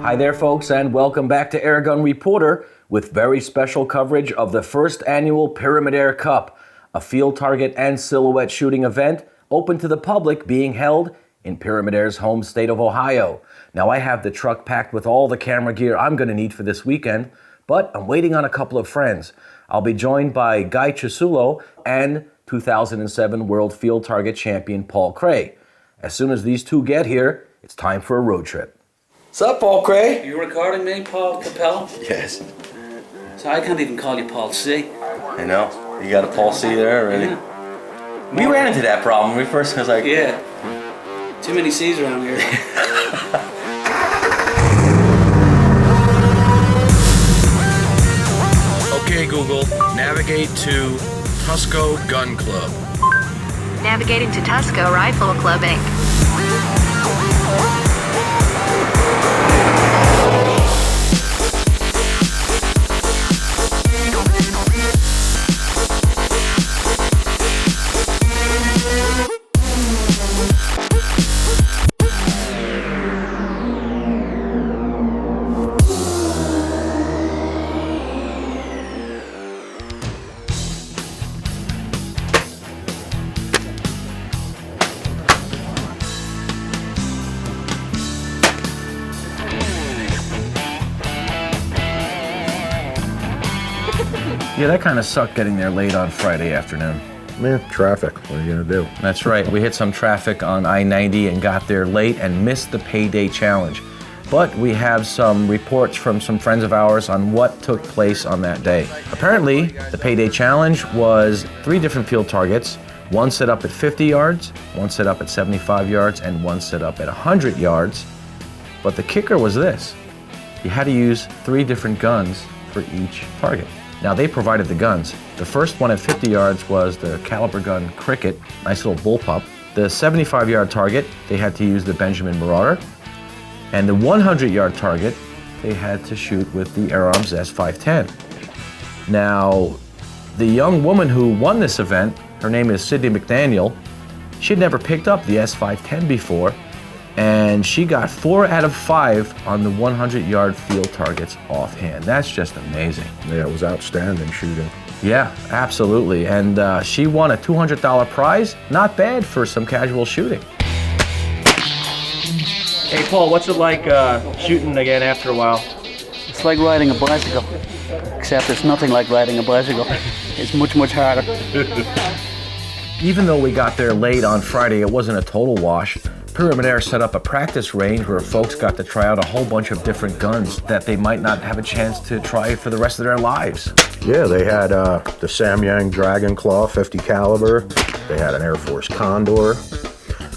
Hi there, folks, and welcome back to Airgun Reporter with very special coverage of the first annual Pyramyd Air Cup, a field target and silhouette shooting event open to the public being held in Pyramyd Air's home state of Ohio. Now, I have the truck packed with all the camera gear I'm going to need for this weekend, but I'm waiting on a couple of friends. I'll be joined by Guy Chisulo and 2007 World Field Target Champion Paul Cray. As soon as these two get here, it's time for a road trip. What's up, Paul Cray? Are you recording me, Paul Capello? Yes. So I can't even call you Paul C. I know. You got a Paul C there already. Yeah. We ran into that problem when we first was like... Yeah. Too many C's around here. Okay, Google, navigate to Tusco Gun Club. Navigating to Tusco Rifle Club, Inc. Yeah, that kind of sucked getting there late on Friday afternoon. Man, traffic. What are you gonna do? That's right. We hit some traffic on I-90 and got there late and missed the payday challenge. But we have some reports from some friends of ours on what took place on that day. Apparently, the payday challenge was 3 different field targets. One set up at 50 yards, one set up at 75 yards, and one set up at 100 yards. But the kicker was this. You had to use 3 different guns for each target. Now, they provided the guns. The first one at 50 yards was the caliber gun Cricket, nice little bullpup. The 75-yard target, they had to use the Benjamin Marauder. And the 100-yard target, they had to shoot with the Air Arms S510. Now, the young woman who won this event, her name is Sydney McDaniel. She'd never picked up the S510 before, and she got 4 out of 5 on the 100-yard field targets offhand. That's just amazing. Yeah, it was outstanding shooting. Yeah, absolutely. And she won a $200 prize. Not bad for some casual shooting. Hey, Paul, what's it like shooting again after a while? It's like riding a bicycle, except it's nothing like riding a bicycle. It's much, much harder. Even though we got there late on Friday, it wasn't a total wash. Pyramyd Air set up a practice range where folks got to try out a whole bunch of different guns that they might not have a chance to try for the rest of their lives. Yeah, they had the Samyang Dragon Claw 50 caliber. They had an Air Force Condor.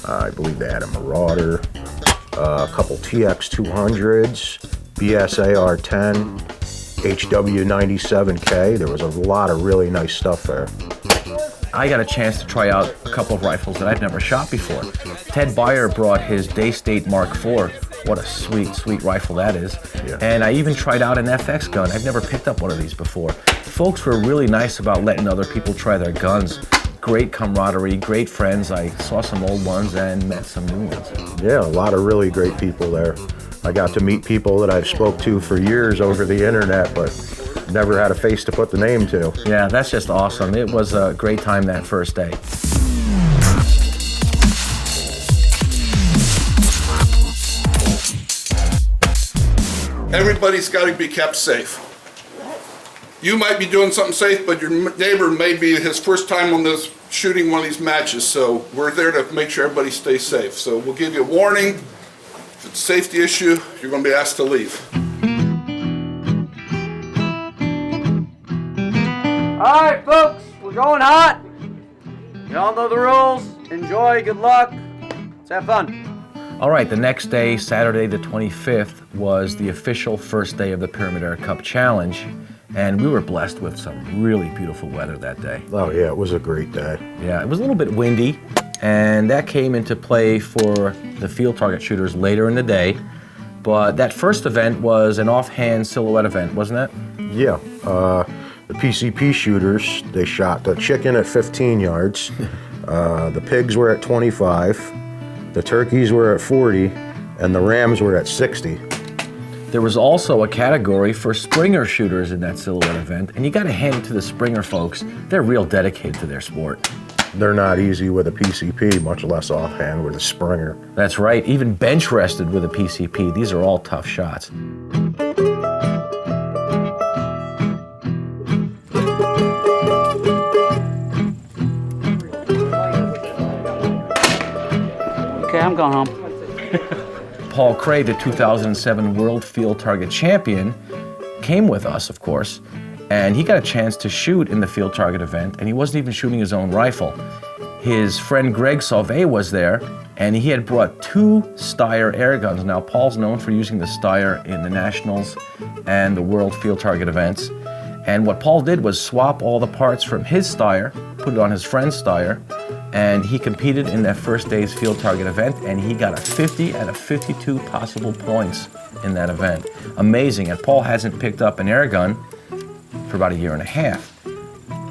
I believe they had a Marauder. A couple TX 200s, BSAR 10, HW97K. There was a lot of really nice stuff there. I got a chance to try out a couple of rifles that I've never shot before. Ted Byer brought his Daystate Mark IV. What a sweet, sweet rifle that is. Yeah. And I even tried out an FX gun. I've never picked up one of these before. Folks were really nice about letting other people try their guns. Great camaraderie, great friends. I saw some old ones and met some new ones. Yeah, a lot of really great people there. I got to meet people that I've spoke to for years over the internet, but never had a face to put the name to. Yeah, that's just awesome. It was a great time that first day. Everybody's got to be kept safe. You might be doing something safe, but your neighbor may be his first time on this shooting one of these matches, so we're there to make sure everybody stays safe. So we'll give you a warning. If it's a safety issue, you're going to be asked to leave. All right, folks, we're going hot. You all know the rules. Enjoy, good luck. Let's have fun. All right, the next day, Saturday the 25th, was the official first day of the Pyramyd Air Cup Challenge, and we were blessed with some really beautiful weather that day. Oh yeah, it was a great day. Yeah, it was a little bit windy, and that came into play for the field target shooters later in the day, but that first event was an offhand silhouette event, wasn't it? Yeah, the PCP shooters, they shot the chicken at 15 yards, the pigs were at 25, the turkeys were at 40, and the rams were at 60. There was also a category for Springer shooters in that silhouette event, and you got to hand it to the Springer folks. They're real dedicated to their sport. They're not easy with a PCP, much less offhand with a Springer. That's right, even bench rested with a PCP. These are all tough shots. Okay, I'm going home. Paul Cray, the 2007 World Field Target Champion, came with us, of course, and he got a chance to shoot in the Field Target event, and he wasn't even shooting his own rifle. His friend Greg Sauvé was there, and he had brought 2 Steyr air guns. Now, Paul's known for using the Steyr in the Nationals and the World Field Target events, and what Paul did was swap all the parts from his Steyr, put it on his friend's Steyr, and he competed in that first day's Field Target event, and he got a 50 out of 52 possible points in that event. Amazing, and Paul hasn't picked up an air gun for about a year and a half.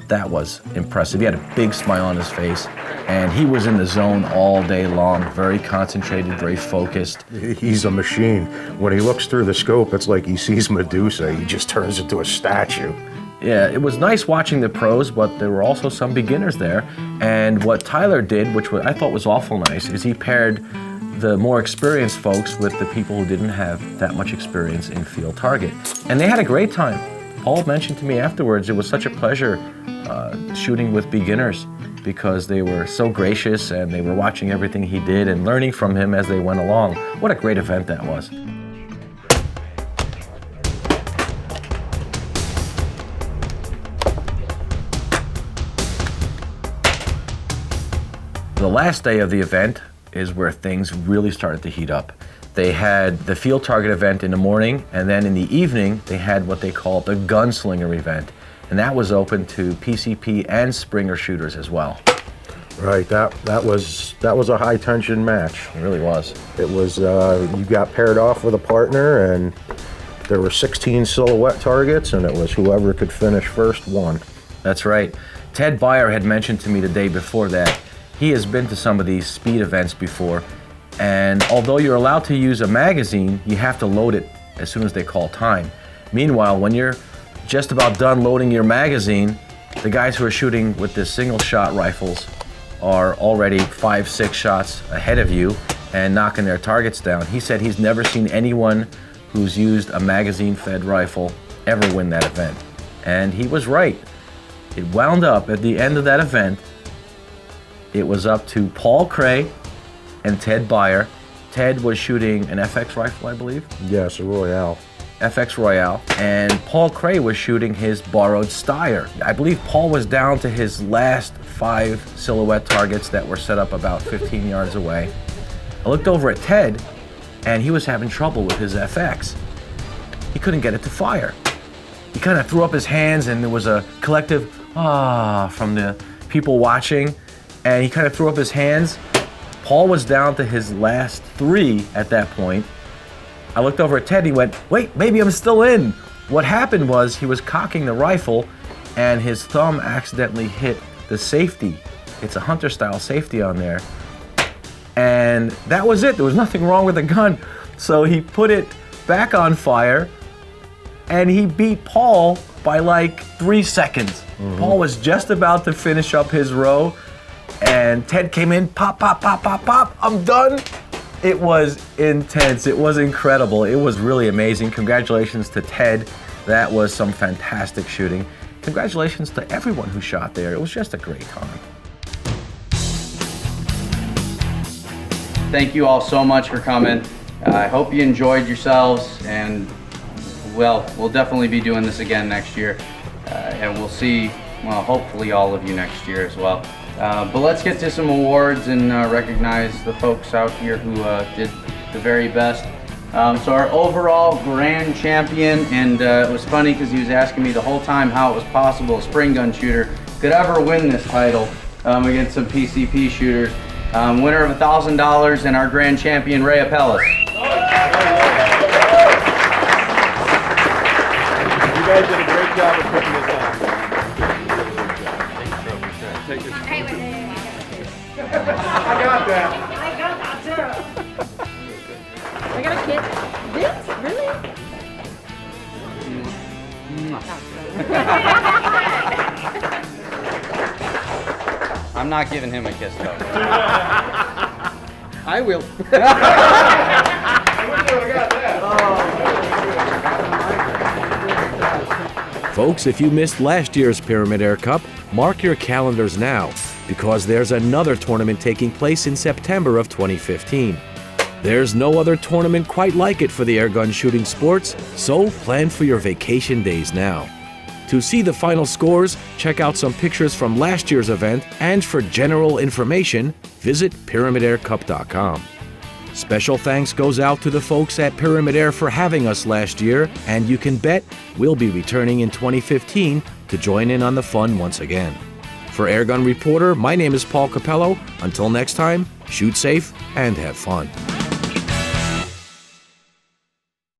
That was impressive. He had a big smile on his face, and he was in the zone all day long, very concentrated, very focused. He's a machine. When he looks through the scope, it's like he sees Medusa. He just turns into a statue. Yeah, it was nice watching the pros, but there were also some beginners there. And what Tyler did, which I thought was awful nice, is he paired the more experienced folks with the people who didn't have that much experience in Field Target. And they had a great time. Paul mentioned to me afterwards, it was such a pleasure shooting with beginners because they were so gracious and they were watching everything he did and learning from him as they went along. What a great event that was. The last day of the event is where things really started to heat up. They had the Field Target event in the morning, and then in the evening, they had what they called the Gunslinger event. And that was open to PCP and Springer shooters as well. Right, that was a high tension match. It really was. It was, you got paired off with a partner, and there were 16 silhouette targets, and it was whoever could finish first won. That's right. Ted Beyer had mentioned to me the day before that he has been to some of these speed events before, and although you're allowed to use a magazine, you have to load it as soon as they call time. Meanwhile, when you're just about done loading your magazine, the guys who are shooting with the single shot rifles are already 5-6 shots ahead of you and knocking their targets down. He said he's never seen anyone who's used a magazine-fed rifle ever win that event. And he was right. It wound up at the end of that event, it was up to Paul Cray and Ted Beyer. Ted was shooting an FX rifle, I believe. Yes, a Royale. FX Royale, and Paul Cray was shooting his borrowed Steyr. I believe Paul was down to his last 5 silhouette targets that were set up about 15 yards away. I looked over at Ted, and he was having trouble with his FX. He couldn't get it to fire. He kind of threw up his hands, and there was a collective ah from the people watching, and he kind of threw up his hands. Paul was down to his last 3 at that point. I looked over at Ted, he went, wait, maybe I'm still in. What happened was he was cocking the rifle and his thumb accidentally hit the safety. It's a hunter style safety on there. And that was it, there was nothing wrong with the gun. So he put it back on fire and he beat Paul by like 3 seconds. Mm-hmm. Paul was just about to finish up his row and Ted came in, pop, pop, pop, pop, pop, I'm done. It was intense, it was incredible, it was really amazing. Congratulations to Ted, that was some fantastic shooting. Congratulations to everyone who shot there, it was just a great time. Thank you all so much for coming. I hope you enjoyed yourselves, and well, we'll definitely be doing this again next year. And we'll see, well, hopefully all of you next year as well. But let's get to some awards and recognize the folks out here who did the very best. So our overall grand champion, and it was funny because he was asking me the whole time how it was possible a spring gun shooter could ever win this title against some PCP shooters. Winner of $1,000 and our grand champion, Ray Apellis. You guys did a great job of putting this on. I got that. I got a kid. This? Really? I'm not giving him a kiss though. I will. Folks, if you missed last year's Pyramyd Air Cup, mark your calendars now, because there's another tournament taking place in September of 2015. There's no other tournament quite like it for the airgun shooting sports, so plan for your vacation days now. To see the final scores, check out some pictures from last year's event, and for general information, visit PyramydAirCup.com. Special thanks goes out to the folks at Pyramyd Air for having us last year, and you can bet we'll be returning in 2015 to join in on the fun once again. For Airgun Reporter, my name is Paul Capello. Until next time, shoot safe and have fun.